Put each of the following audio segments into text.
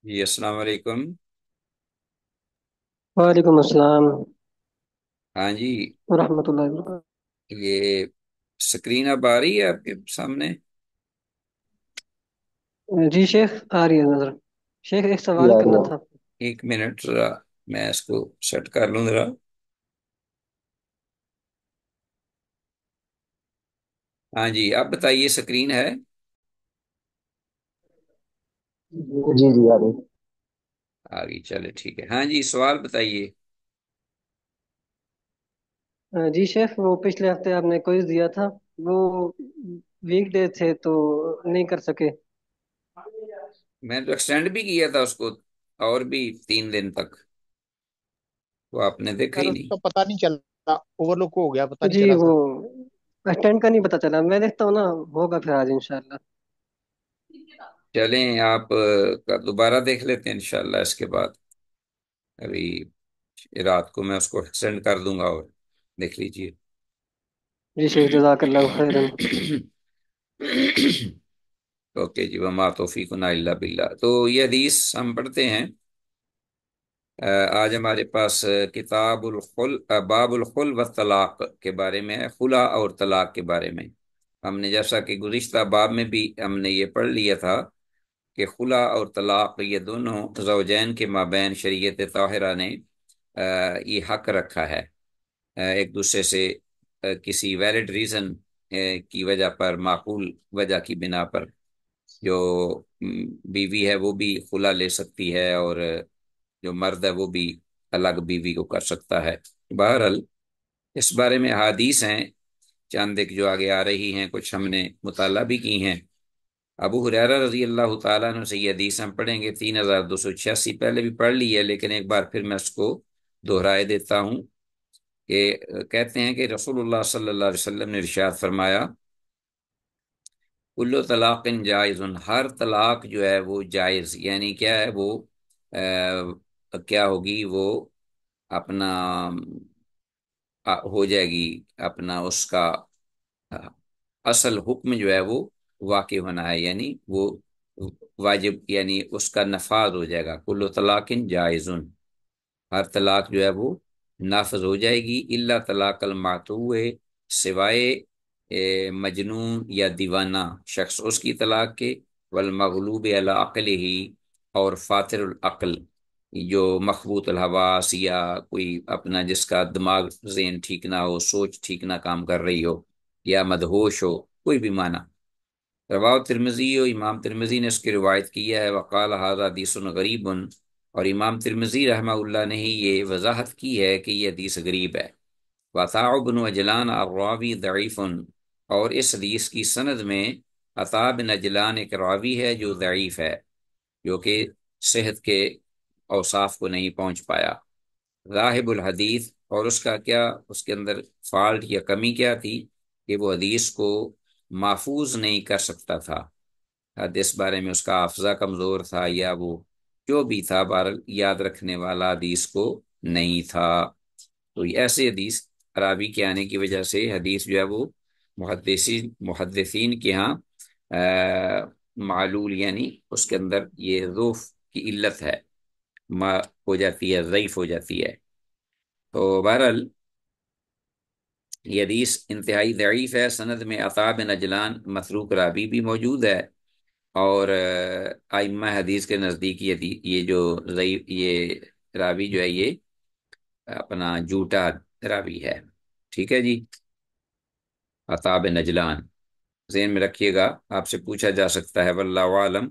جی السلام علیکم۔ وعلیکم السلام ہاں جی، ورحمۃ اللہ وبرکاتہ۔ یہ اسکرین اب آ رہی ہے آپ کے سامنے؟ جی شیخ، آ رہی ہے نظر۔ شیخ ایک جی سوال آ رہی کرنا ہے۔ تھا۔ ایک منٹ ذرا، میں اس کو سیٹ کر لوں ذرا۔ ہاں جی، آپ بتائیے، اسکرین ہے؟ جی جی آ رہی ہے۔ آ گئی، چلے ٹھیک ہے۔ ہاں جی، سوال بتائیے۔ جی شیخ، وہ پچھلے ہفتے آپ نے کوئز دیا تھا، وہ ویک ڈے تھے تو نہیں کر سکے۔ میں تو ایکسٹینڈ بھی کیا تھا اس کو، اور بھی 3 دن تک، وہ آپ نے دیکھا یار ہی اس نہیں۔ کا پتہ نہیں چلا، اوور لک ہو گیا، پتہ نہیں جی چلا وہ سر۔ اسٹینڈ کا نہیں پتا چلا، میں دیکھتا ہوں نا، ہوگا پھر آج انشاءاللہ۔ چلیں آپ کا دوبارہ دیکھ لیتے ہیں انشاءاللہ اس کے بعد۔ ابھی رات کو میں اس کو سینڈ کر دوں گا، اور دیکھ لیجئے۔ جی شیخ، جزاک اللہ خیرن۔ اوکے جی، وما توفیقنا الا باللہ۔ تو یہ حدیث ہم پڑھتے ہیں۔ آج ہمارے پاس کتاب باب الخل و طلاق کے بارے میں ہے، خلا اور طلاق کے بارے میں۔ ہم نے جیسا کہ گزشتہ باب میں بھی ہم نے یہ پڑھ لیا تھا کہ خلا اور طلاق یہ دونوں زوجین کے مابین شریعت طاہرہ نے یہ حق رکھا ہے، ایک دوسرے سے کسی ویلڈ ریزن کی وجہ پر، معقول وجہ کی بنا پر، جو بیوی ہے وہ بھی خلا لے سکتی ہے، اور جو مرد ہے وہ بھی الگ بیوی کو کر سکتا ہے۔ بہرحال اس بارے میں احادیث ہیں چند ایک جو آگے آ رہی ہیں، کچھ ہم نے مطالعہ بھی کی ہیں۔ ابو ہریرہ رضی اللہ تعالیٰ عنہ سے یہ حدیث ہم پڑھیں گے 3286، پہلے بھی پڑھ لی ہے لیکن ایک بار پھر میں اس کو دہرائے دیتا ہوں کہ کہتے ہیں کہ رسول اللہ صلی اللہ علیہ وسلم نے ارشاد فرمایا، کل طلاق جائز، ہر طلاق جو ہے وہ جائز، یعنی کیا ہے وہ کیا ہوگی وہ اپنا ہو جائے گی، اپنا اس کا آ، اصل حکم جو ہے وہ واقع ہونا ہے، یعنی وہ واجب، یعنی اس کا نفاذ ہو جائے گا۔ کل طلاق جائز، ہر طلاق جو ہے وہ نافذ ہو جائے گی، الا طلاق المعتوہ، سوائے مجنون یا دیوانہ شخص، اس کی طلاق کے، والمغلوب علی عقلہ، اور فاتر العقل، جو مخبوط الحواس، یا کوئی اپنا جس کا دماغ ذہن ٹھیک نہ ہو، سوچ ٹھیک نہ کام کر رہی ہو، یا مدہوش ہو، کوئی بھی معنی۔ رواہ ترمذی، امام ترمذی نے اس کی روایت کیا ہے، وقال ھذا حدیث غریب، اور امام ترمذی رحمہ اللہ نے ہی یہ وضاحت کی ہے کہ یہ حدیث غریب ہے۔ وعطاء بن عجلان الراوی ضعیف، اور اس حدیث کی سند میں عطاء بن عجلان ایک راوی ہے جو ضعیف ہے، جو کہ صحت کے اوصاف کو نہیں پہنچ پایا۔ راہب الحدیث، اور اس کا کیا، اس کے اندر فالٹ یا کمی کیا تھی کہ وہ حدیث کو محفوظ نہیں کر سکتا تھا، اس بارے میں اس کا حافظہ کمزور تھا، یا وہ جو بھی تھا بہرحال یاد رکھنے والا حدیث کو نہیں تھا۔ تو ایسے حدیث خرابی کے آنے کی وجہ سے حدیث جو ہے وہ محدثین کے ہاں معلول، یعنی اس کے اندر یہ ضعف کی علت ہے، ما ہو جاتی ہے، ضعیف ہو جاتی ہے۔ تو بہرحال یہ حدیث انتہائی ضعیف ہے، سند میں عطاء بن اجلان متروک راوی بھی موجود ہے، اور ائمہ حدیث کے نزدیک یہ جو ضعیف، یہ راوی جو ہے یہ اپنا جھوٹا راوی ہے۔ ٹھیک ہے جی، عطاء بن اجلان ذہن میں رکھیے گا، آپ سے پوچھا جا سکتا ہے، واللہ عالم۔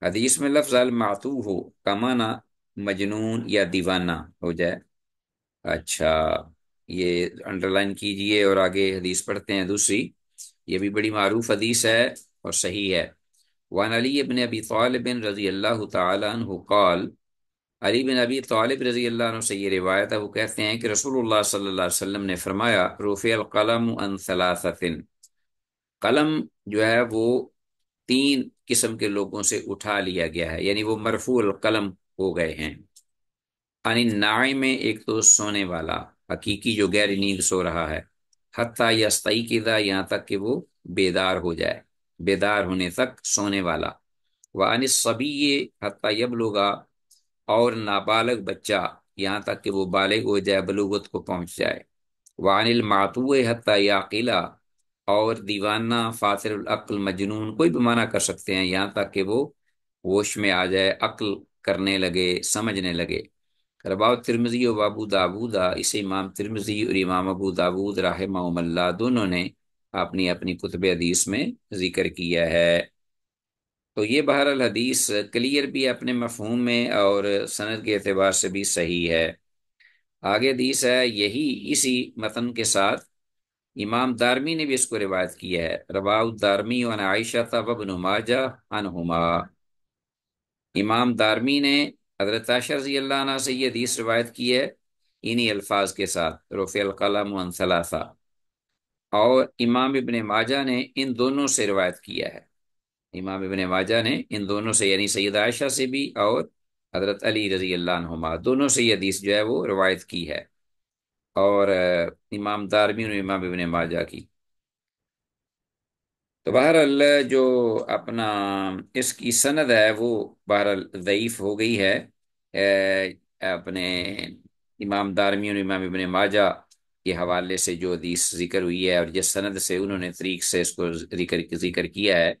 حدیث میں لفظ المعتوہ ہو کمانا مجنون یا دیوانہ ہو جائے۔ اچھا، یہ انڈر لائن کیجئے اور آگے حدیث پڑھتے ہیں دوسری۔ یہ بھی بڑی معروف حدیث ہے اور صحیح ہے۔ وعن علی بن ابی طالب رضی اللہ تعالی عنہ قال، علی بن ابی طالب رضی اللہ عنہ سے یہ روایت ہے، وہ کہتے ہیں کہ رسول اللہ صلی اللہ علیہ وسلم نے فرمایا، رفع القلم عن ثلاثۃ، قلم جو ہے وہ 3 قسم کے لوگوں سے اٹھا لیا گیا ہے، یعنی وہ مرفوع القلم ہو گئے ہیں۔ عن النائم، ایک تو سونے والا، حقیقی جو گہری نیند سو رہا ہے، حتی یستیقظ، یہاں تک کہ وہ بیدار ہو جائے، بیدار ہونے تک سونے والا، وعن الصبی حتی یبلغا، اور نابالغ بچہ یہاں تک کہ وہ بالغ ہو جائے، بلوغت کو پہنچ جائے۔ وعن المعتوہ حتی یعقلا، اور دیوانہ، فاطر العقل، مجنون، کوئی بھی معنی کر سکتے ہیں، یہاں تک کہ وہ ہوش میں آ جائے، عقل کرنے لگے، سمجھنے لگے۔ رواه ترمذی و ابو داود، اسے امام ترمذی اور امام ابو داود رحمہم اللہ دونوں نے اپنی اپنی کتب حدیث میں ذکر کیا ہے۔ تو یہ بہرحال حدیث کلیئر بھی ہے اپنے مفہوم میں، اور سند کے اعتبار سے بھی صحیح ہے۔ آگے حدیث ہے یہی اسی متن کے ساتھ، امام دارمی نے بھی اس کو روایت کیا ہے۔ رواه الدارمی عن عائشہ وابن ماجہ عنہما، امام دارمی نے حضرت عائشہ رضی اللہ عنہ سے یہ حدیث روایت کی ہے انہی الفاظ کے ساتھ، رفع القلم عن ثلاثہ، اور امام ابن ماجہ نے ان دونوں سے روایت کیا ہے۔ امام ابن ماجہ نے ان دونوں سے، یعنی سیدہ عائشہ سے بھی اور حضرت علی رضی اللہ عنہما، دونوں سے یہ حدیث جو ہے وہ روایت کی ہے، اور امام دارمی اور امام ابن ماجہ کی۔ تو بہرحال جو اپنا اس کی سند ہے وہ بہرحال ضعیف ہو گئی ہے، اپنے امام دارمی اور امام ابن ماجہ کے حوالے سے جو حدیث ذکر ہوئی ہے، اور جس سند سے انہوں نے طریق سے اس کو ذکر کیا ہے،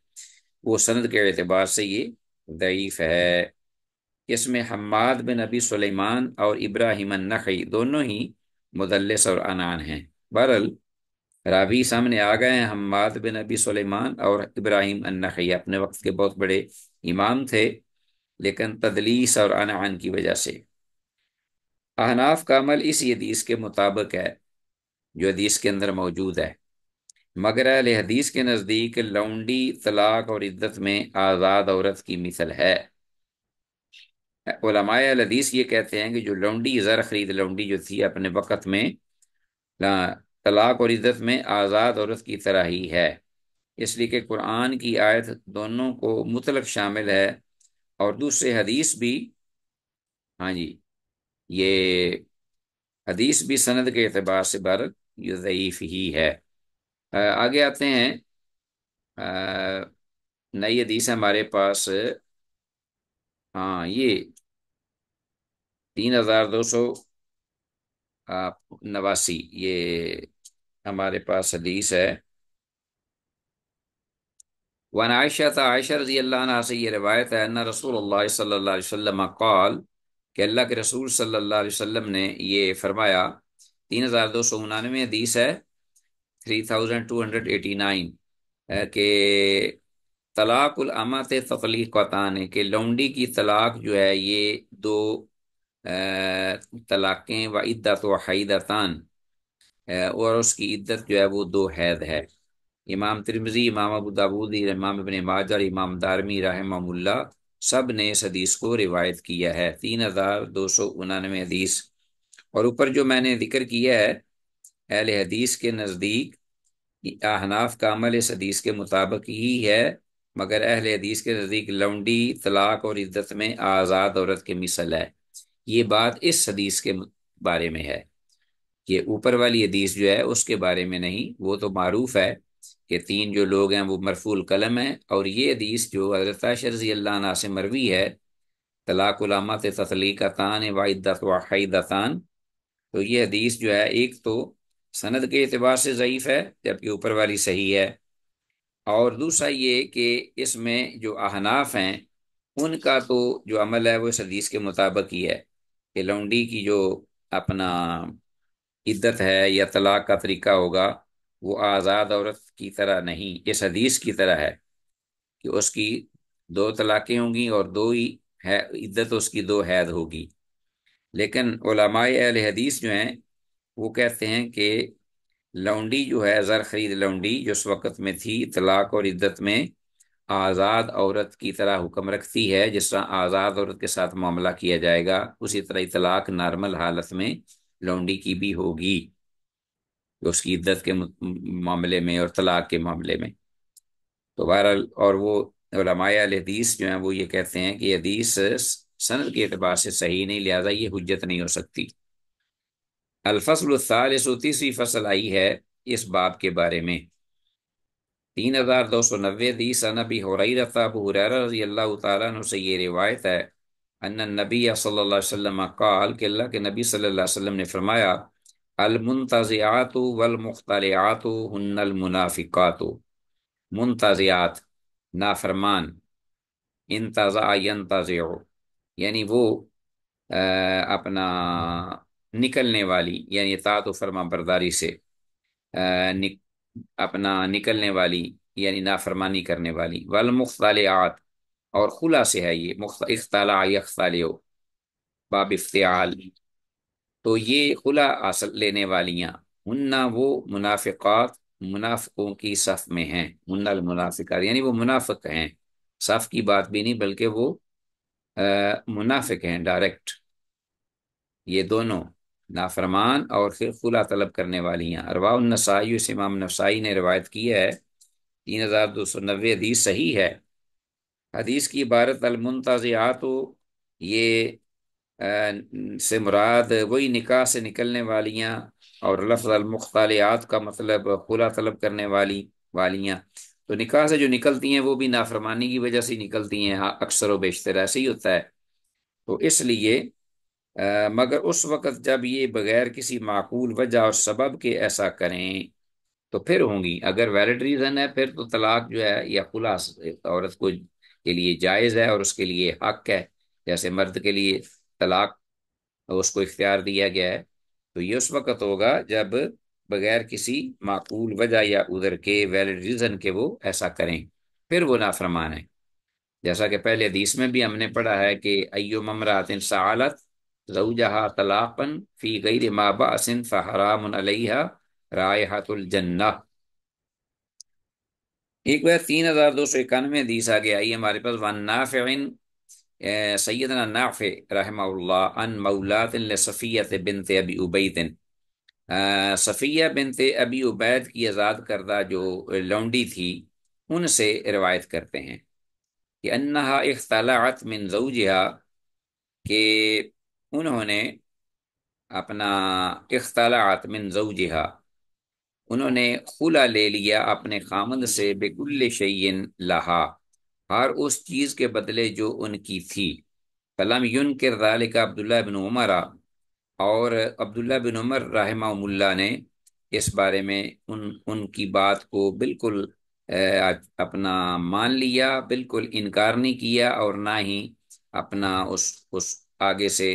وہ سند کے اعتبار سے یہ ضعیف ہے۔ اس میں حماد بن ابی سلیمان اور ابراہیم النخعی دونوں ہی مدلس اور عنان ہیں۔ بہرحال راوی سامنے آ گئے ہیں، حماد بن ابی سلیمان اور ابراہیم النخعی، اپنے وقت کے بہت بڑے امام تھے، لیکن تدلیس اور عنعان کی وجہ سے۔ احناف کا عمل اسی حدیث کے مطابق ہے جو حدیث کے اندر موجود ہے، مگر اہل حدیث کے نزدیک لونڈی طلاق اور عدت میں آزاد عورت کی مثل ہے۔ علماء اہل حدیث یہ کہتے ہیں کہ جو لونڈی، زر خرید لونڈی جو تھی اپنے وقت میں، طلاق اور عدت میں آزاد عورت کی طرح ہی ہے، اس لیے کہ قرآن کی آیت دونوں کو مطلق شامل ہے، اور دوسرے حدیث بھی، ہاں جی، یہ حدیث بھی سند کے اعتبار سے بہرحال یہ ضعیف ہی ہے۔ آگے آتے ہیں، نئی حدیث ہے ہمارے پاس، ہاں یہ 3289، یہ ہمارے پاس حدیث ہے۔ وعن عائشہ، عائشہ رضی اللہ عنہ سے یہ روایت ہے، ان رسول اللہ صلی اللہ علیہ وسلم قال، کہ اللہ کے رسول صلی اللہ علیہ وسلم نے یہ فرمایا۔ 3299 حدیث ہے، 3289، کہ طلاق الامات تطلیقتان، کہ لونڈی کی طلاق جو ہے یہ دو طلاقیں، و عدت و حیدتان، اور اس کی عدت جو ہے وہ دو حید ہے۔ امام ترمذی، امام ابو داود، امام ابن ماجہ اور امام دارمی رحمہ اللہ سب نے اس حدیث کو روایت کیا ہے، 3299 حدیث۔ اور اوپر جو میں نے ذکر کیا ہے، اہل حدیث کے نزدیک احناف کا عمل اس حدیث کے مطابق ہی ہے، مگر اہل حدیث کے نزدیک لونڈی طلاق اور عدت میں آزاد عورت کے مثل ہے۔ یہ بات اس حدیث کے بارے میں ہے، یہ اوپر والی حدیث جو ہے اس کے بارے میں نہیں، وہ تو معروف ہے کہ تین جو لوگ ہیں وہ مرفوع القلم ہیں، اور یہ حدیث جو حضرت عائشہ رضی اللہ عنہ سے مروی ہے، طلاق الامات تطلیقتان و عدت و حیدتان، تو یہ حدیث جو ہے ایک تو سند کے اعتبار سے ضعیف ہے، جبکہ اوپر والی صحیح ہے، اور دوسرا یہ کہ اس میں جو احناف ہیں ان کا تو جو عمل ہے وہ اس حدیث کے مطابق ہی ہے، کہ لونڈی کی جو اپنا عدت ہے یا طلاق کا طریقہ ہوگا وہ آزاد عورت کی طرح نہیں، اس حدیث کی طرح ہے کہ اس کی دو طلاقیں ہوں گی اور دو ہی ہے عدت، اس کی دو حید ہوگی۔ لیکن علماء اہل حدیث جو ہیں وہ کہتے ہیں کہ لونڈی جو ہے، زر خرید لونڈی جو اس وقت میں تھی، طلاق اور عدت میں آزاد عورت کی طرح حکم رکھتی ہے، جس طرح آزاد عورت کے ساتھ معاملہ کیا جائے گا اسی طرح طلاق نارمل حالت میں لونڈی کی بھی ہوگی، اس کی عدت کے معاملے میں اور طلاق کے معاملے میں۔ تو بہرحال، اور وہ علماء اہل حدیث جو ہیں وہ یہ کہتے ہیں کہ یہ حدیث سند کے اعتبار سے صحیح نہیں، لہذا یہ حجت نہیں ہو سکتی۔ الفصل الثالث، تیسری فصل آئی ہے اس باب کے بارے میں، 3290 حدیث عن ابی ہریرہ، ابو ہریرہ رضی اللہ تعالیٰ عنہ سے یہ روایت ہے، ان النبی صلی اللہ علیہ وسلم قال کہ اللہ کے نبی صلی اللہ علیہ وسلم نے فرمایا، المنتزعات والمختلعات ہن المنافقات. منتزعات نافرمان، انتزع ینتزع یعنی وہ اپنا نکلنے والی، یعنی اطاعت و فرما برداری سے اپنا نکلنے والی، یعنی نافرمانی کرنے والی. والمختلعات اور خلا سے ہے یہ، اختلاع یختلع باب افتعال، تو یہ خلا اصل لینے والیاں، ہن وہ منافقات منافقوں کی صف میں ہیں. ہن المنافقات یعنی وہ منافق ہیں، صف کی بات بھی نہیں بلکہ وہ منافق ہیں ڈائریکٹ. یہ دونوں نافرمان اور پھر خلا طلب کرنے والی ہیں. رواہ النسائی، اس امام نسائی نے روایت کی ہے، 3290 حدیث صحیح ہے. حدیث کی عبارت المنتزعات، یہ سے مراد وہی نکاح سے نکلنے والیاں، اور لفظ المختلعات کا مطلب خلا طلب کرنے والیاں. تو نکاح سے جو نکلتی ہیں وہ بھی نافرمانی کی وجہ سے نکلتی ہیں، ہاں اکثر و بیشتر ایسے ہی ہوتا ہے. تو اس لیے مگر اس وقت جب یہ بغیر کسی معقول وجہ اور سبب کے ایسا کریں تو پھر ہوں گی. اگر ویلڈ ریزن ہے پھر تو طلاق جو ہے یا خلا عورت کو کے لیے جائز ہے اور اس کے لیے حق ہے، جیسے مرد کے لیے طلاق اس کو اختیار دیا گیا ہے. تو یہ اس وقت ہوگا جب بغیر کسی معقول وجہ یا عذر کے، ویلڈ ریزن کے، وہ ایسا کریں، پھر وہ نافرمان ہے. جیسا کہ پہلے حدیث میں بھی ہم نے پڑھا ہے کہ ایوم امرأۃ سألت زوجہا طلاقا فی غیر ما بأس فحرام علیہا رائحۃ الجنہ. ایک بار 3291 حدیث آگے آئی ہمارے پاس، وان نافع سیدنا نافع رحمہ اللہ ان مولات لصفیہ بنت ابی عبید، صفیہ بنت ابی عبید کی آزاد کردہ جو لونڈی تھی، ان سے روایت کرتے ہیں کہ انہا اختلعت من زوجہا، کہ انہوں نے اپنا اختلعت من زوجہا، انہوں نے خلا لے لیا اپنے خامند سے، بکل شیء لہا، ہر اس چیز کے بدلے جو ان کی تھی. فلم ينکر ذلك عبداللہ بن عمر، اور عبداللہ بن عمر رحمہ اللہ نے اس بارے میں ان کی بات کو بالکل اپنا مان لیا، بالکل انکار نہیں کیا، اور نہ ہی اپنا اس آگے سے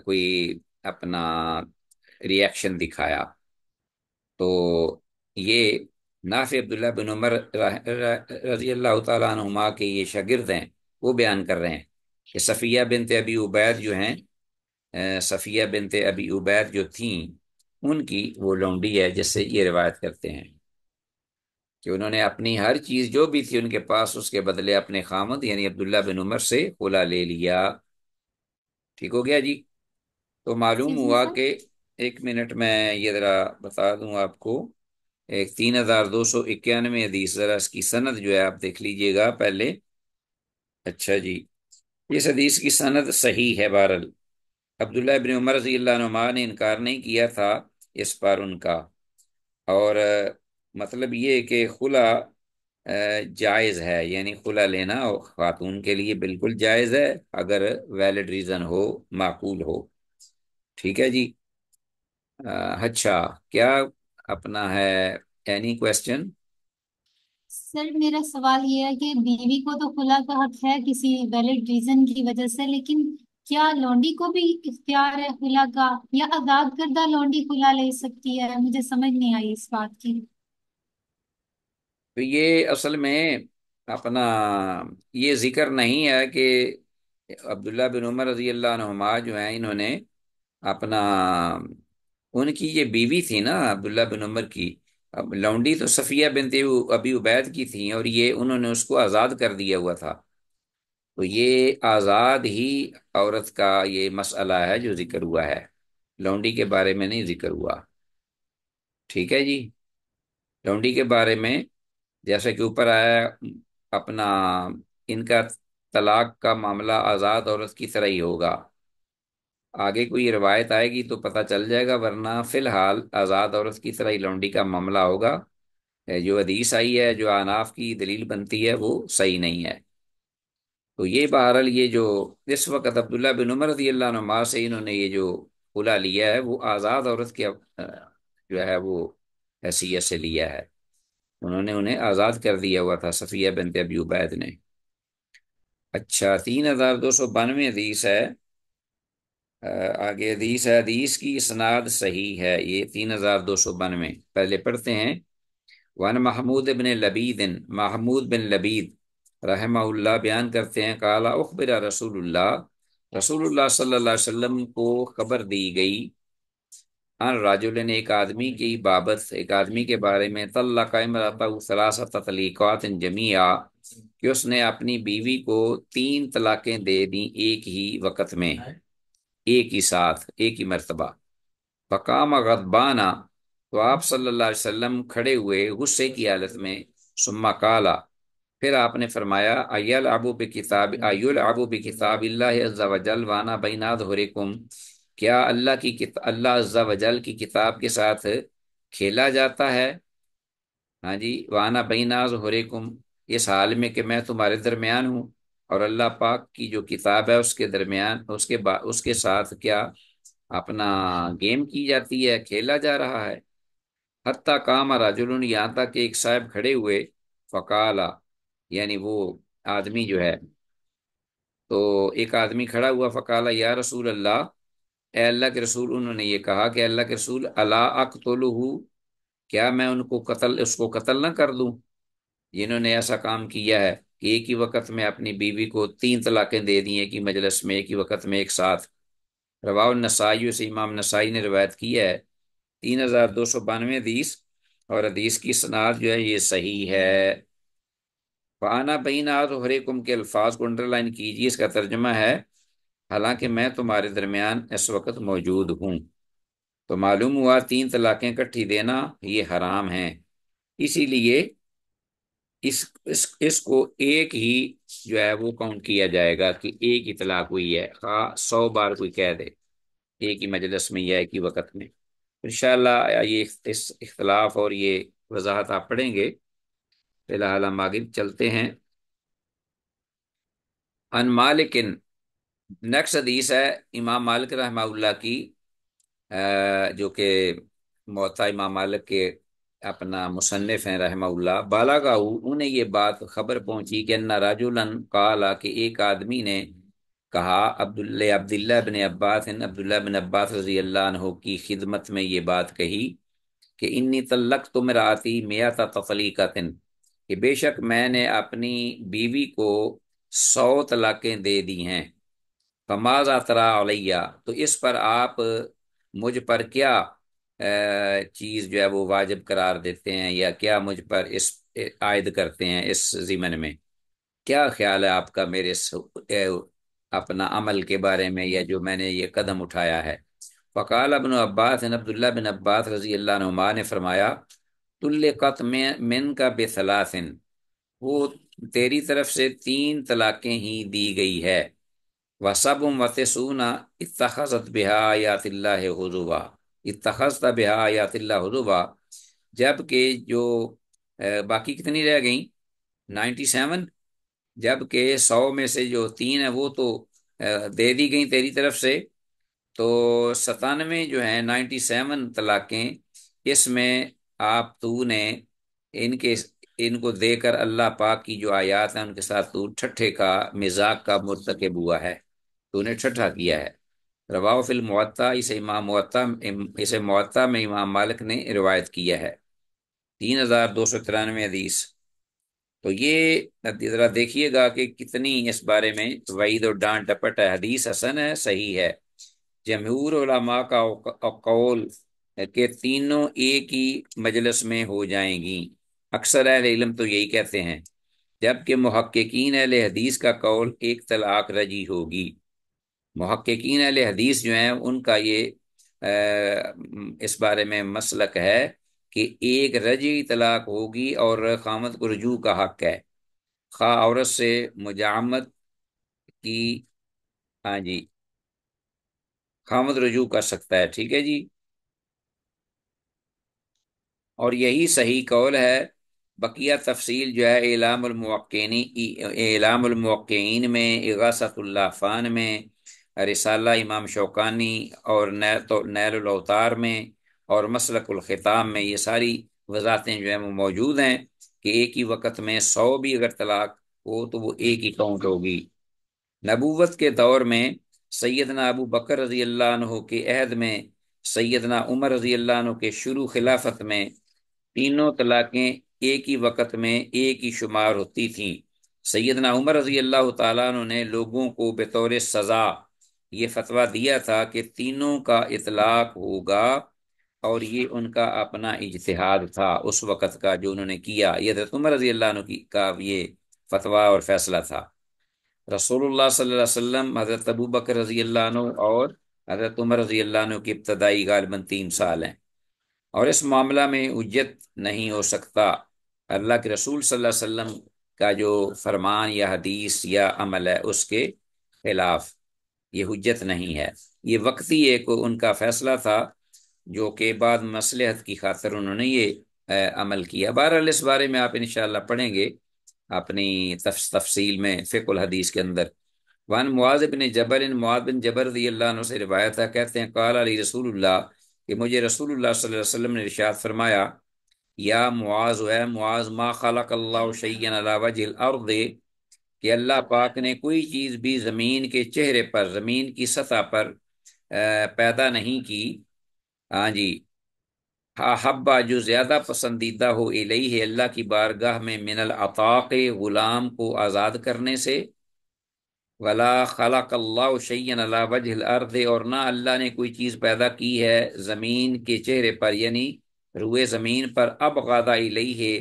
کوئی اپنا ریئیکشن دکھایا. تو یہ نافع عبداللہ بن عمر رضی اللہ تعالیٰ عنہما کے یہ شاگرد ہیں، وہ بیان کر رہے ہیں کہ صفیہ بنت ابی عبید جو ہیں، صفیہ بنت ابی عبید جو تھیں، ان کی وہ لونڈی ہے جس سے یہ روایت کرتے ہیں کہ انہوں نے اپنی ہر چیز جو بھی تھی ان کے پاس، اس کے بدلے اپنے خامد یعنی عبداللہ بن عمر سے خلا لے لیا. ٹھیک ہو گیا جی. تو جی معلوم جی ہوا سر. کہ، ایک منٹ میں یہ ذرا بتا دوں آپ کو، ایک 3291 حدیث، ذرا اس کی سند جو ہے آپ دیکھ لیجئے گا پہلے. اچھا جی، اس حدیث کی سند صحیح ہے. بہرحال عبداللہ بن عمر رضی اللہ عنہما نے انکار نہیں کیا تھا اس پر ان کا، اور مطلب یہ کہ خلا جائز ہے، یعنی خلا لینا خاتون کے لیے بالکل جائز ہے اگر ویلڈ ریزن ہو، معقول ہو. ٹھیک ہے جی. اچھا، کیا اپنا ہے اینی کویسچن؟ سر میرا سوال یہ ہے کہ بیوی کو تو خلا کا حق ہے کسی ویلڈ ریزن کی وجہ سے، لیکن کیا لونڈی کو بھی اختیار ہے خلا کا، یا آزاد کردہ لونڈی خلا لے سکتی ہے؟ مجھے سمجھ نہیں آئی اس بات کی. تو یہ اصل میں اپنا یہ ذکر نہیں ہے کہ عبداللہ بن عمر رضی اللہ عنہما جو ہیں، انہوں نے اپنا، ان کی یہ بیوی تھی نا عبداللہ بن عمر کی، اب لونڈی تو صفیہ بنت ابی عبید کی تھی، اور یہ انہوں نے اس کو آزاد کر دیا ہوا تھا. تو یہ آزاد ہی عورت کا یہ مسئلہ ہے جو ذکر ہوا ہے، لونڈی کے بارے میں نہیں ذکر ہوا. ٹھیک ہے جی. لونڈی کے بارے میں جیسے کہ اوپر آیا اپنا، ان کا طلاق کا معاملہ آزاد عورت کی طرح ہی ہوگا. آگے کوئی روایت آئے گی تو پتہ چل جائے گا، ورنہ فی الحال آزاد عورت کی طرح ہی لونڈی کا معاملہ ہوگا. جو حدیث آئی ہے جو اناف کی دلیل بنتی ہے وہ صحیح نہیں ہے۔ تو یہ بہرحال یہ جو اس وقت عبداللہ بن عمر رضی اللہ عنہما سے انہوں نے یہ جو کھلا لیا ہے وہ آزاد عورت کی جو ہے وہ حیثیت سے لیا ہے، انہوں نے انہیں آزاد کر دیا ہوا تھا صفیہ بنت ابی عبید نے۔ اچھا، 3292 حدیث ہے۔ آگے حدیث ہے، حدیث کی اسناد صحیح ہے، یہ 3292 پہلے پڑھتے ہیں۔ وان محمود بن لبید، محمود بن لبید رحمہ اللہ بیان کرتے ہیں، قال اخبر رسول اللہ، رسول اللہ صلی اللہ علیہ وسلم کو خبر دی گئی، ان راجل نے ایک آدمی کی بابت، ایک آدمی کے بارے میں، طلق امرأتہ ثلاث تطلیقات جمیعا، کہ اس نے اپنی بیوی کو 3 طلاقیں دے دیں ایک ہی وقت میں، ایک ہی ساتھ، ایک ہی مرتبہ۔ فقام غضبانہ، تو آپ صلی اللہ علیہ وسلم کھڑے ہوئے غصے کی حالت میں، ثم قالا، پھر آپ نے فرمایا، ایلعب بکتاب اللہ عز وجل وانا بین اظہرکم، کیا اللہ عز وجل کی کتاب کے ساتھ کھیلا جاتا ہے؟ ہاں جی، وانا بین اظہرکم، اس حال میں کہ میں تمہارے درمیان ہوں، اور اللہ پاک کی جو کتاب ہے اس کے درمیان اس کے ساتھ کیا اپنا گیم کی جاتی ہے، کھیلا جا رہا ہے۔ حتیٰ قام رجل، یہاں تک کہ ایک صاحب کھڑے ہوئے، فقالا، یعنی وہ آدمی جو ہے، تو ایک آدمی کھڑا ہوا، فقالا یا رسول اللہ، اے اللہ کے رسول، انہوں نے یہ کہا کہ اللہ کے رسول، الا اقتلہ، کیا میں اس کو قتل نہ کر دوں؟ جنہوں نے ایسا کام کیا ہے کہ ایک ہی وقت میں اپنی بیوی کو 3 طلاقیں دے دی ایک ہی مجلس میں، ایک ہی وقت میں، ایک ساتھ۔ رواہ النسائی، سے امام نسائی نے روایت کی ہے، 3292 حدیث، اور حدیث کی سند جو ہے یہ صحیح ہے۔ فانا بین اظہرکم کے الفاظ کو انڈر لائن کیجیے، اس کا ترجمہ ہے، حالانکہ میں تمہارے درمیان اس وقت موجود ہوں۔ تو معلوم ہوا 3 طلاقیں اکٹھی دینا یہ حرام ہیں، اسی لیے اس کو ایک ہی جو ہے وہ کاؤنٹ کیا جائے گا کہ ایک ہی طلاق ہوئی ہے، خواہ 100 بار کوئی کہہ دے ایک ہی مجلس میں یا ایک ہی وقت میں۔ انشاءاللہ یہ اس اختلاف اور یہ وضاحت آپ پڑھیں گے۔ فی الحال ہم آگے چلتے ہیں۔ ان مالک، نیکسٹ حدیث ہے امام مالک رحمہ اللہ کی، جو کہ موطا امام مالک کے اپنا مصنف ہیں رحمہ اللہ، بالغہ، انہیں یہ بات خبر پہنچی کہ ان رجلا قال، کہ ایک آدمی نے کہا، عبداللہ بن عباس، عبداللہ بن عباس رضی اللہ عنہ کی خدمت میں یہ بات کہی کہ انی طلقت امراتی مئۃ تطلیقۃ، کہ بے شک میں نے اپنی بیوی کو 100 طلاقیں دے دی ہیں۔ فماذا ترى علیہ، تو اس پر آپ مجھ پر کیا چیز جو ہے وہ واجب قرار دیتے ہیں، یا کیا مجھ پر اس عائد کرتے ہیں، اس ضمن میں کیا خیال ہے آپ کا میرے اپنا عمل کے بارے میں، یا جو میں نے یہ قدم اٹھایا ہے؟ فقال ابن عباس، عبداللہ بن عباس رضی اللہ عنہما نے فرمایا، طلقت من کا بثلاث، وہ تیری طرف سے 3 طلاقیں ہی دی گئی ہے۔ وَسَبٌ وَتِسْعُونَ اتَّخَذَتْ بِهَا آیَاتِ اللَّهِ هُزُوًا، اتَّخَذْتَ بِهَا آیَاتِ اللَّهِ هُزُوًا، جبکہ جو باقی کتنی رہ گئیں؟ 97، جبکہ 100 میں سے جو 3 ہیں وہ تو دے دی گئیں تیری طرف سے، تو 97 جو ہیں، 97 طلاقیں، اس میں تو نے ان کو دے کر اللہ پاک کی جو آیات ہیں ان کے ساتھ تو ٹھٹھے کا، مزاق کا مرتکب ہوا ہے، تو نے ٹھٹھا کیا ہے۔ رواہ فی الموطا، اسے موطا میں امام مالک نے روایت کیا ہے، 3293 حدیث۔ تو یہ ذرا دیکھیے گا کہ کتنی اس بارے میں وعید اور ڈانٹ ڈپٹ ہے۔ حدیث حسن ہے، صحیح ہے۔ جمہور علماء کا قول ہے کہ تینوں ایک ہی مجلس میں ہو جائیں گی، اکثر اہل علم تو یہی کہتے ہیں، جبکہ محققین اہل حدیث کا قول ایک طلاق رجی ہوگی۔ محققین اہل حدیث جو ہیں ان کا یہ اس بارے میں مسلک ہے کہ ایک رجی طلاق ہوگی، اور خامد کو رجوع کا حق ہے، خواہ عورت سے مجامت کی، ہاں جی، خامد رجوع کر سکتا ہے، ٹھیک ہے جی۔ اور یہی صحیح قول ہے بقیہ تفصیل جو ہے اعلام الموقعین میں، اغاثۃ اللافان میں، رسالہ امام شوکانی اور نیل الاوتار میں اور مسلک الختام میں، یہ ساری وضاحتیں جو ہیں وہ موجود ہیں کہ ایک ہی وقت میں 100 بھی اگر طلاق ہو تو وہ ایک ہی کاؤنٹ ہوگی۔ نبوت کے دور میں سیدنا ابو بکر رضی اللہ عنہ کے عہد میں، سیدنا عمر رضی اللہ عنہ کے شروع خلافت میں، تینوں طلاقیں ایک ہی وقت میں ایک ہی شمار ہوتی تھیں۔ سیدنا عمر رضی اللہ تعالیٰ عنہ نے لوگوں کو بطور سزا یہ فتویٰ دیا تھا کہ تینوں کا اطلاق ہوگا، اور یہ ان کا اپنا اجتہاد تھا اس وقت کا جو انہوں نے کیا۔ یہ حضرت عمر رضی اللہ عنہ کا یہ فتویٰ اور فیصلہ تھا۔ رسول اللہ صلی اللہ علیہ وسلم، حضرت ابو بکر رضی اللہ عنہ اور حضرت عمر رضی اللہ عنہ کی ابتدائی غالباً 3 سال ہیں، اور اس معاملہ میں حجت نہیں ہو سکتا۔ اللہ کے رسول صلی اللہ علیہ وسلم کا جو فرمان یا حدیث یا عمل ہے اس کے خلاف یہ حجت نہیں ہے۔ یہ وقتی ایک ان کا فیصلہ تھا جو کہ بعد مصلحت کی خاطر انہوں نے یہ عمل کیا۔ بہرحال اس بارے میں آپ انشاءاللہ پڑھیں گے اپنی تفصیل میں فقہ الحدیث کے اندر۔ وان معاذ بن جبل، معاذ بن جبل رضی اللہ عنہ سے روایت ہے، کہتے ہیں قال علی رسول اللہ، کہ مجھے رسول اللہ صلی اللہ علیہ وسلم نے ارشاد فرمایا، یا معاذ، ہے معاذ، ما خلق اللہ شیئا علی وجہ الارض، کہ اللہ پاک نے کوئی چیز بھی زمین کے چہرے پر، زمین کی سطح پر پیدا نہیں کی، ہاں جی، حبا، جو زیادہ پسندیدہ ہو الیہ، اللہ کی بارگاہ میں، من العتاق، غلام کو آزاد کرنے سے، ولا خلق اللہ شیئا علی وجہ الارض، اور نہ اللہ نے کوئی چیز پیدا کی ہے زمین کے چہرے پر، یعنی روئے زمین پر، ابغض الیہ،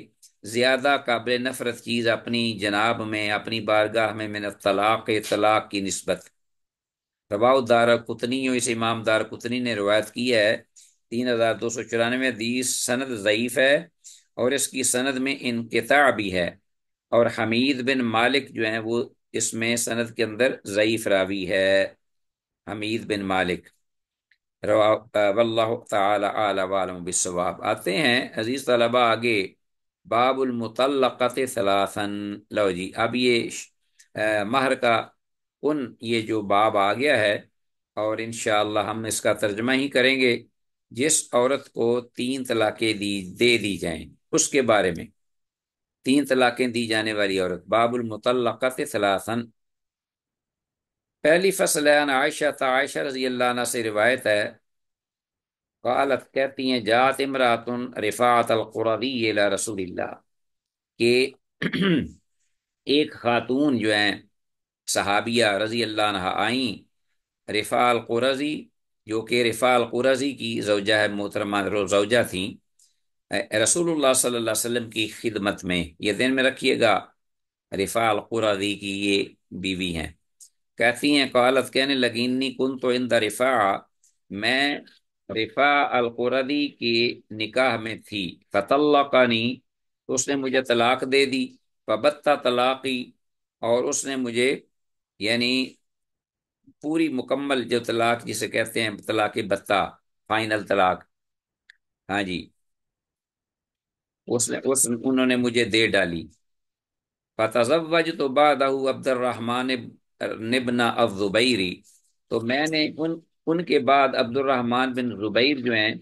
زیادہ قابل نفرت چیز اپنی جناب میں، اپنی بارگاہ میں، من الطلاق، طلاق کی نسبت۔ رواہ دارقطنی، اس امام دارقطنی نے روایت کی ہے، 3294 حدیث، سند ضعیف ہے، اور اس کی سند میں انقطاع بھی ہے، اور حمید بن مالک جو ہیں وہ اس میں سند کے اندر ضعیف راوی ہے، حمید بن مالک۔ واللہ تعالی اعلی وعلم بالصواب۔ آتے ہیں عزیز طلبہ آگے، باب المطلقۃ ثلاثا۔ لو جی، اب یہ مہر کا یہ جو باب آ گیا ہے، اور انشاءاللہ ہم اس کا ترجمہ ہی کریں گے، جس عورت کو 3 طلاقیں دے دی جائیں اس کے بارے میں، 3 طلاقیں دی جانے والی عورت۔ باب المطلقۃ ثلاثا، پہلی فصل ہے، عائشہ، عائشہ رضی اللہ عنہ سے روایت ہے، قالت، کہتی ہیں، جات امرات رفاعت القرظی الی رسول اللہ، کہ ایک خاتون جو ہیں صحابیہ رضی اللہ عنہ آئیں، رفاع القرظی، جو کہ رفاع القرظی کی زوجہ محترمہ زوجہ تھیں رسول اللہ صلی اللہ علیہ وسلم کی خدمت میں۔ یہ ذہن میں رکھیے گا، رفاع القرظی کی یہ بیوی ہیں۔ کہتی ہیں، قالت، کہنے لگی، انی کنت عند رفاع، میں رفاع القرظی کی نکاح میں تھی، فطلقنی، تو اس نے مجھے طلاق دے دی، فبت طلاقی، اور اس نے مجھے، یعنی پوری مکمل جو طلاق جسے کہتے ہیں طلاق بتہ، فائنل طلاق، ہاں جی، انہوں نے مجھے دے ڈالی۔ فتزوجت بعدہ عبد الرحمن بن الزبیر، تو میں نے ان کے بعد عبد الرحمن بن زبیر جو ہیں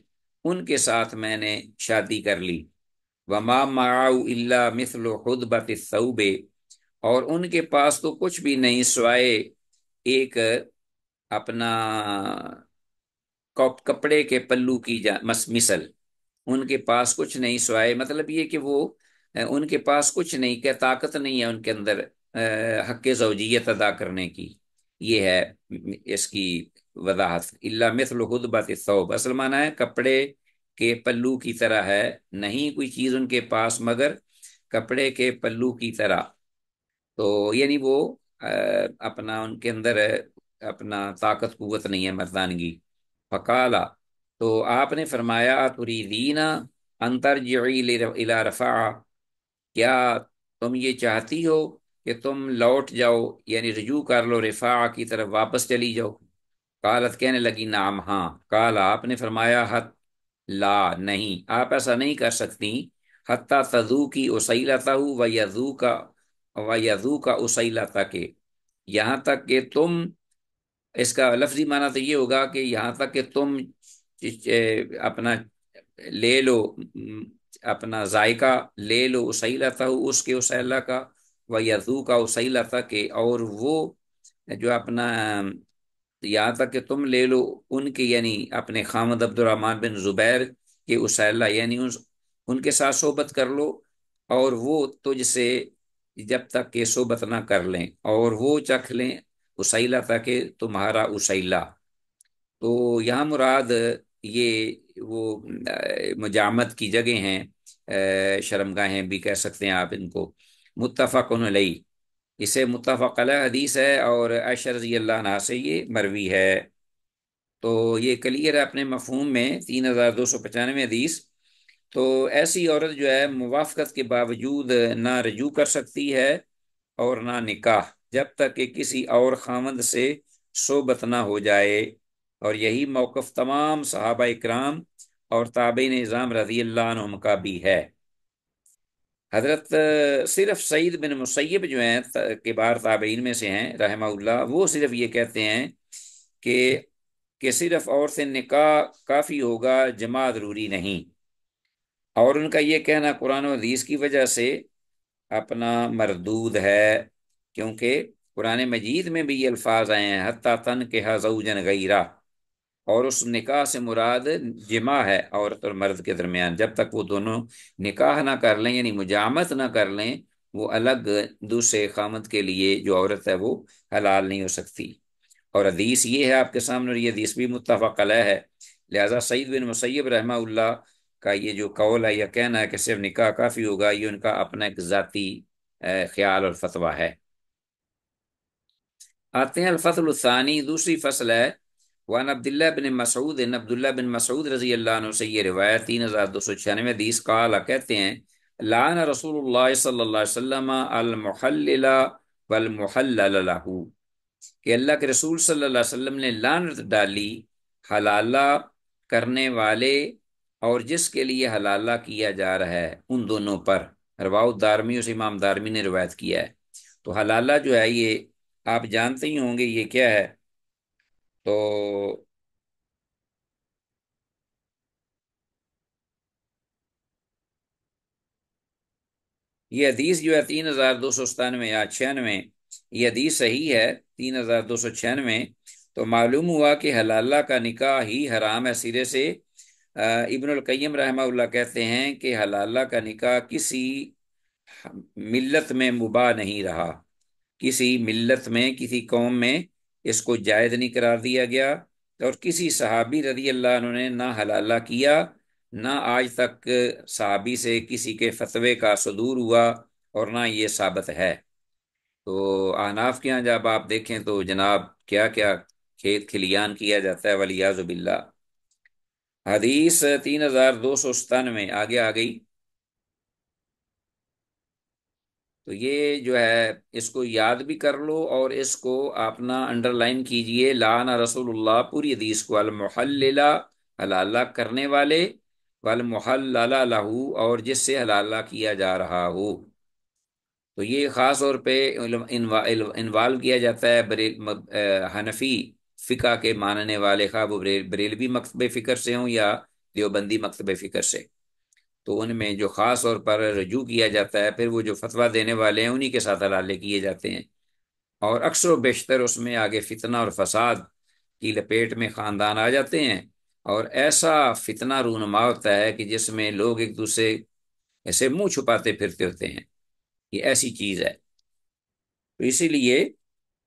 ان کے ساتھ میں نے شادی کر لی۔ وما معه الا مثل حدبۃ الثوب، اور ان کے پاس تو کچھ بھی نہیں سوائے ایک اپنا کپڑے کے پلو کی مثل، ان کے پاس کچھ نہیں سوائے، مطلب یہ کہ وہ ان کے پاس کچھ نہیں، کہ طاقت نہیں ہے ان کے اندر حق زوجیت ادا کرنے کی۔ یہ ہے اس کی وضاحت، الا مثل حدبۃ الثوب، اصل معنی ہے کپڑے کے پلو کی طرح ہے، نہیں کوئی چیز ان کے پاس مگر کپڑے کے پلو کی طرح، تو یعنی وہ اپنا ان کے اندر اپنا طاقت قوت نہیں ہے، مردانگی۔ فقالا، تو آپ نے فرمایا، تریدین ان ترجعی الی رفاع، کیا تم یہ چاہتی ہو کہ تم لوٹ جاؤ، یعنی رجوع کر لو رفاع کی طرف، واپس چلی جاؤ؟ قالت، کہنے لگی، نعم، ہاں۔ قال، آپ نے فرمایا، حت لا، نہیں، آپ ایسا نہیں کر سکتی، حتیٰ تذو کی اسیلتہ و یذو کا اسیلتہ کے، یہاں تک کہ تم، اس کا لفظی معنی تو یہ ہوگا کہ یہاں تک کہ تم اپنا لے لو، اپنا ذائقہ لے لو، اسیلتہ اس کے اسیلہ کا، و یذو کا اسیلتہ کے، اور وہ جو اپنا یہاں تک کہ تم لے لو ان کے، یعنی اپنے خامد عبد الرحمن بن زبیر کے اسیلہ، یعنی ان کے ساتھ صحبت کر لو، اور وہ تجھ سے جب تک کہ صحبت نہ کر لیں، اور وہ چکھ لیں اسیلہ تک تمہارا اسیلہ۔ تو یہاں مراد یہ وہ مجامت کی جگہ ہیں، شرمگاہیں بھی کہہ سکتے ہیں آپ ان کو۔ متفق علیہ، اسے متفق علیہ حدیث ہے، اور عائشہ رضی اللہ عنہا سے یہ مروی ہے۔ تو یہ کلیئر ہے اپنے مفہوم میں 3295 حدیث۔ تو ایسی عورت جو ہے موافقت کے باوجود نہ رجوع کر سکتی ہے اور نہ نکاح، جب تک کہ کسی اور خامند سے صحبت نہ ہو جائے، اور یہی موقف تمام صحابہ اکرام اور تابعین نظام رضی اللہ عنہم کا بھی ہے۔ حضرت صرف سعید بن مسیب جو ہیں کبار تابعین میں سے ہیں رحمہ اللہ، وہ صرف یہ کہتے ہیں کہ صرف عورت سے نکاح کافی ہوگا، جماع ضروری نہیں، اور ان کا یہ کہنا قرآن و حدیث کی وجہ سے اپنا مردود ہے، کیونکہ قرآن مجید میں بھی یہ الفاظ آئے ہیں حتیٰ تنکح زوجا غیرہ، اور اس نکاح سے مراد جماع ہے عورت اور مرد کے درمیان، جب تک وہ دونوں نکاح نہ کر لیں، یعنی مجامت نہ کر لیں، وہ الگ دوسرے خامد کے لیے جو عورت ہے وہ حلال نہیں ہو سکتی۔ اور حدیث یہ ہے آپ کے سامنے، اور یہ حدیث بھی متفق علیہ ہے، لہذا سعید بن مسیب رحمہ اللہ کا یہ جو قول ہے یا کہنا ہے کہ صرف نکاح کافی ہوگا، یہ ان کا اپنا ایک ذاتی خیال اور فتویٰ ہے۔ آتے ہیں الفصل الثانی، دوسری فصل ہے، وان عبداللہ بن مسعود، عبداللہ بن مسعود رضی اللہ عنہ سے یہ روایت 3296 حدیث، قال کہتے ہیں لعن رسول اللہ صلی اللہ علیہ وسلم المحلل والمحلل لہ، کہ اللہ کے رسول صلی اللہ علیہ وسلم نے لعنت ڈالی حلالہ کرنے والے اور جس کے لیے حلالہ کیا جا رہا ہے، ان دونوں پر۔ رواه دارمی، اس امام دارمی نے روایت کیا ہے۔ تو حلالہ جو ہے یہ آپ جانتے ہی ہوں گے یہ کیا ہے، تو یہ حدیث جو ہے 3297 یا 96، یہ حدیث صحیح ہے 3296۔ تو معلوم ہوا کہ حلالہ کا نکاح ہی حرام ہے سرے سے۔ ابن القیم رحمہ اللہ کہتے ہیں کہ حلالہ کا نکاح کسی ملت میں مباح نہیں رہا، کسی ملت میں، کسی قوم میں اس کو جائز نہیں قرار دیا گیا، اور کسی صحابی رضی اللہ عنہ نے نہ حلالہ کیا، نہ آج تک صحابی سے کسی کے فتوے کا صدور ہوا، اور نہ یہ ثابت ہے۔ تو احناف کے ہاں جب آپ دیکھیں تو جناب کیا کیا کھیت کھلیان کیا جاتا ہے، والعیاذ باللہ۔ حدیث 3297 آگے آ گئی۔ تو یہ جو ہے اس کو یاد بھی کر لو، اور اس کو اپنا انڈر لائن کیجئے، لعن رسول اللہ، پوری حدیث کو، المحللہ حلالہ کرنے والے، والمحلل لہ، اور جس سے حلالہ کیا جا رہا ہو۔ تو یہ خاص طور پہ انوالو کیا جاتا ہے حنفی فقہ کے ماننے والے، خواہ وہ بریلوی مکتب فکر سے ہوں یا دیوبندی مکتب فکر سے، تو ان میں جو خاص طور پر رجوع کیا جاتا ہے، پھر وہ جو فتویٰ دینے والے ہیں انہی کے ساتھ حلالے کیے جاتے ہیں، اور اکثر و بیشتر اس میں آگے فتنہ اور فساد کی لپیٹ میں خاندان آ جاتے ہیں، اور ایسا فتنہ رونما ہوتا ہے کہ جس میں لوگ ایک دوسرے ایسے منہ چھپاتے پھرتے ہوتے ہیں، یہ ایسی چیز ہے۔ تو اسی لیے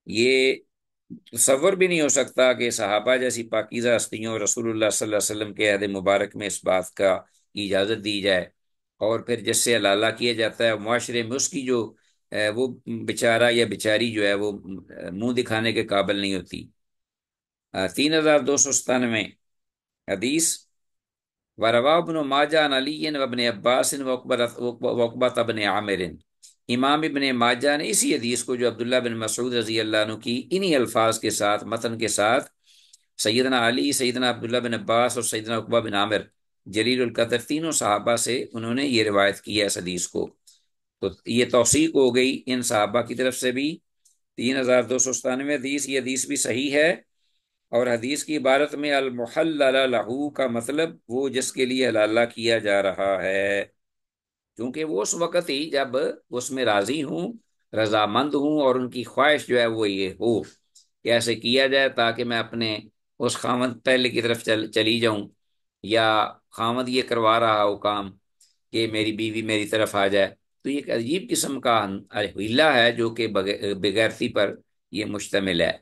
یہ تصور بھی نہیں ہو سکتا کہ صحابہ جیسی پاکیزہ ہستیوں رسول اللہ صلی اللہ علیہ وسلم کے عہد مبارک میں اس بات کا اجازت دی جائے، اور پھر جس سے حلالہ کیا جاتا ہے معاشرے میں اس کی جو وہ بیچارہ یا بیچاری جو ہے وہ منہ دکھانے کے قابل نہیں ہوتی۔ 3297 حدیث، ورواه ابن ماجہ عن علی وابن عباس وعقبۃ بن عامر، امام ابن ماجہ نے اسی حدیث کو جو عبداللہ بن مسعود رضی اللہ عنہ کی انہی الفاظ کے ساتھ، متن کے ساتھ، سیدنا علی، سیدنا عبداللہ بن عباس اور سیدنا عقبہ بن عامر جلیل القدر تینوں صحابہ سے انہوں نے یہ روایت کی ہے اس حدیث کو. تو یہ توثیق ہو گئی ان صحابہ کی طرف سے بھی. 3297 حدیث، یہ حدیث بھی صحیح ہے. اور حدیث کی عبارت میں المحلل لہو کا مطلب وہ جس کے لیے حلالہ کیا جا رہا ہے، کیونکہ وہ اس وقت ہی جب اس میں راضی ہوں، رضامند ہوں، اور ان کی خواہش جو ہے وہ یہ ہو کہ ایسے کیا جائے تاکہ میں اپنے اس خامد پہلے کی طرف چلی جاؤں، یا خامد یہ کروا رہا ہو کام کہ میری بیوی میری طرف آ جائے. تو یہ ایک عجیب قسم کا حیلہ ہے جو کہ بغیرتی پر یہ مشتمل ہے.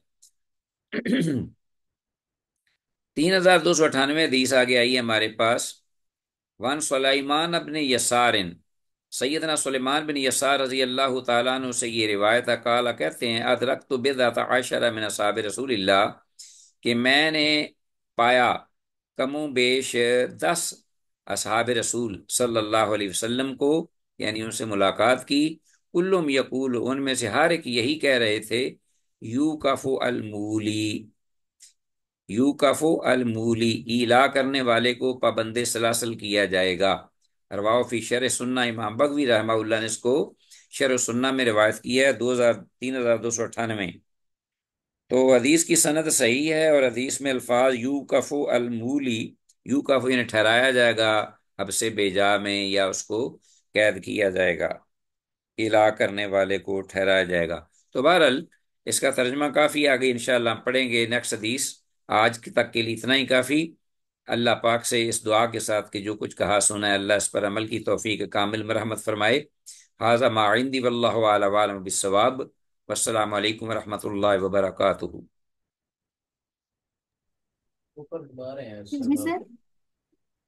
3298 حدیث آگے آئی ہے ہمارے پاس. وان سلیمان ابن یسار، سیدنا سلیمان بن یسار رضی اللہ تعالیٰ عنہ سے یہ روایت ہے، قال کہتے ہیں ادرکت بضعۃ عشر من اصحاب رسول اللہ، کہ میں نے پایا کم و بیش 10 اصحاب رسول صلی اللہ علیہ وسلم کو، یعنی ان سے ملاقات کی. کلہم یقول، ان میں سے ہر ایک یہی کہہ رہے تھے، یوکف المولی، یوکف المولی، ایلا کرنے والے کو پابند سلاسل کیا جائے گا. رواہ فی شرح سنہ، امام بغوی رحمہ اللہ نے اس کو شرح سنہ میں روایت کی ہے 3298. تو حدیث کی سند صحیح ہے، اور حدیث میں الفاظ یوکف المولی، یوکف یعنی ٹھہرایا جائے گا اب سے بیجا میں، یا اس کو قید کیا جائے گا، الا کرنے والے کو ٹھہرایا جائے گا. تو بہرحال اس کا ترجمہ کافی آگے انشاءاللہ ہم پڑھیں گے نیکسٹ حدیث. آج تک کے لیے اتنا ہی کافی. اللہ پاک سے اس دعا کے ساتھ کہ جو کچھ کہا سنا ہے اللہ اس پر عمل کی توفیق کامل مرحمت فرمائے. ھذا ما عندی واللہ اعلم وعلم بالصواب، والسلام علیکم ورحمۃ اللہ وبرکاتہ. جی سر.